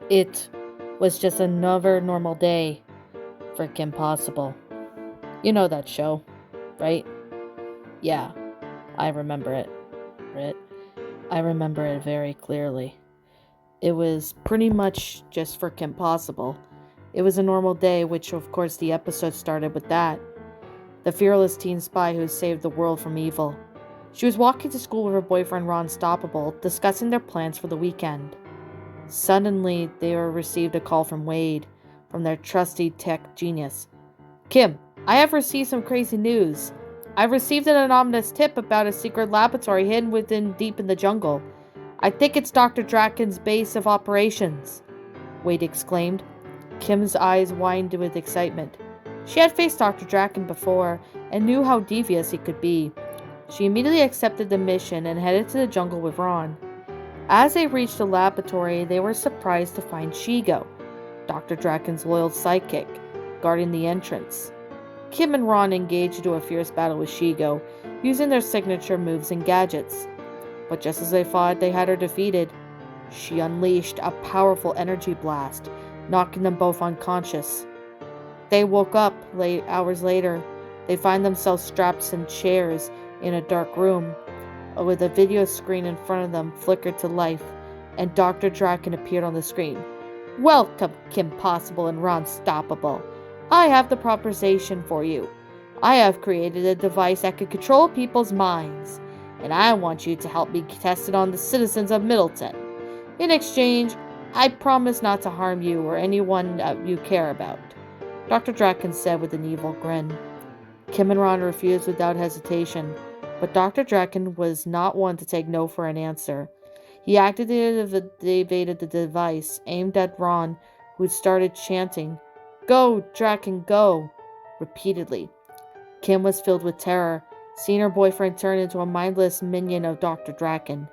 It was just another normal day for Kim Possible. You know that show, right? Yeah, I remember it. It. I remember it very clearly. It was pretty much just for Kim Possible. It was a normal day, which of course the episode started with that. The fearless teen spy who saved the world from evil. She was walking to school with her boyfriend Ron Stoppable, discussing their plans for the weekend. Suddenly, they received a call from Wade, from their trusty tech genius. Kim, I have received some crazy news. I've received an anonymous tip about a secret laboratory hidden within deep in the jungle. I think it's Dr. Draken's base of operations, Wade exclaimed. Kim's eyes widened with excitement. She had faced Dr. Draken before and knew how devious he could be. She immediately accepted the mission and headed to the jungle with Ron. As they reached the laboratory, they were surprised to find Shigo, Dr. Draken's loyal sidekick, guarding the entrance. Kim and Ron engaged into a fierce battle with Shigo, using their signature moves and gadgets. But just as they thought they had her defeated, she unleashed a powerful energy blast, knocking them both unconscious. They woke up late hours later. They find themselves strapped in chairs in a dark room, with a video screen in front of them flickered to life, and Dr. Draken appeared on the screen. Welcome, Kim Possible and Ron Stoppable. I have the proposition for you. I have created a device that can control people's minds, and I want you to help me test it on the citizens of Middleton. In exchange, I promise not to harm you or anyone you care about, Dr. Draken said with an evil grin. Kim and Ron refused without hesitation, but Dr. Draken was not one to take no for an answer. He activated the device, aimed at Ron, who started chanting, Go, Draken, go, repeatedly. Kim was filled with terror, seeing her boyfriend turn into a mindless minion of Dr. Draken.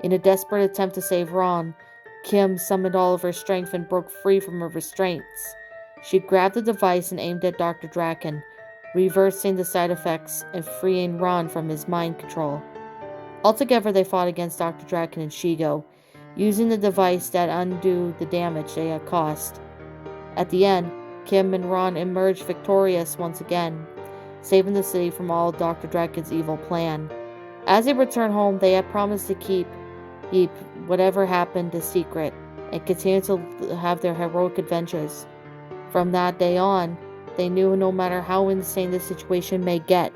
In a desperate attempt to save Ron, Kim summoned all of her strength and broke free from her restraints. She grabbed the device and aimed at Dr. Draken, reversing the side effects and freeing Ron from his mind control. Altogether, they fought against Dr. Draken and Shigo, using the device that undo the damage they had caused. At the end, Kim and Ron emerged victorious once again, saving the city from all Dr. Draken's evil plan. As they returned home, they had promised to keep whatever happened a secret and continue to have their heroic adventures. From that day on, they knew no matter how insane the situation may get,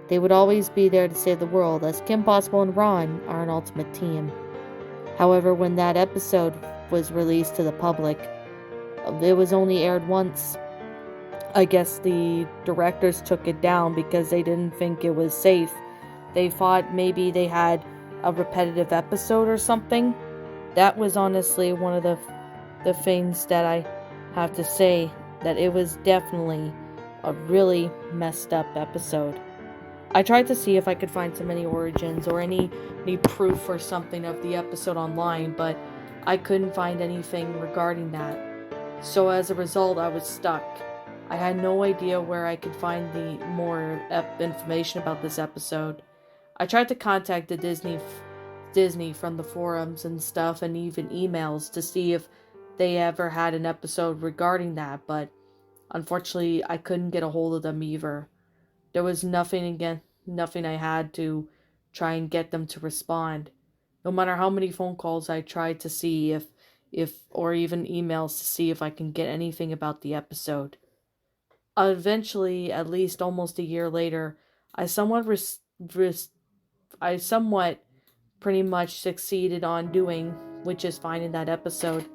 they would always be there to save the world, as Kim Possible and Ron are an ultimate team. However, when that episode was released to the public, it was only aired once. I guess the directors took it down because they didn't think it was safe. They thought maybe they had a repetitive episode or something. That was honestly one of the things that I have to say, that it was definitely a really messed up episode. I tried to see if I could find some any origins or any proof or something of the episode online, but I couldn't find anything regarding that. So as a result, I was stuck. I had no idea where I could find the more information about this episode. I tried to contact the Disney from the forums and stuff, and even emails, to see if they ever had an episode regarding that, but unfortunately I couldn't get a hold of them either. There was nothing I had to try and get them to respond. No matter how many phone calls I tried to see if or even emails to see if I can get anything about the episode. Eventually, at least almost a year later, I somewhat I somewhat pretty much succeeded on doing, which is finding that episode.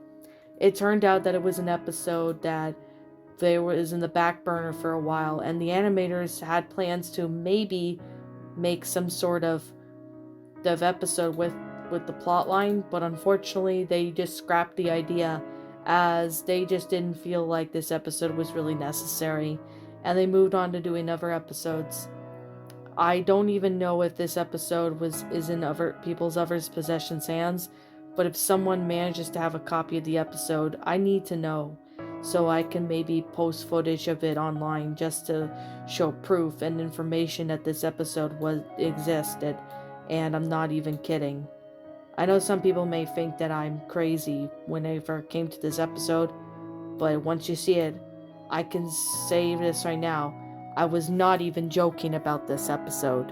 It turned out that it was an episode that was in the back burner for a while, and the animators had plans to maybe make some sort of episode with the plot line, but unfortunately they just scrapped the idea, as they just didn't feel like this episode was really necessary, and they moved on to doing other episodes. I don't even know if this episode is in other possession's hands, but if someone manages to have a copy of the episode, I need to know, so I can maybe post footage of it online just to show proof and information that this episode existed, and I'm not even kidding. I know some people may think that I'm crazy whenever it came to this episode, but once you see it, I can say this right now. I was not even joking about this episode.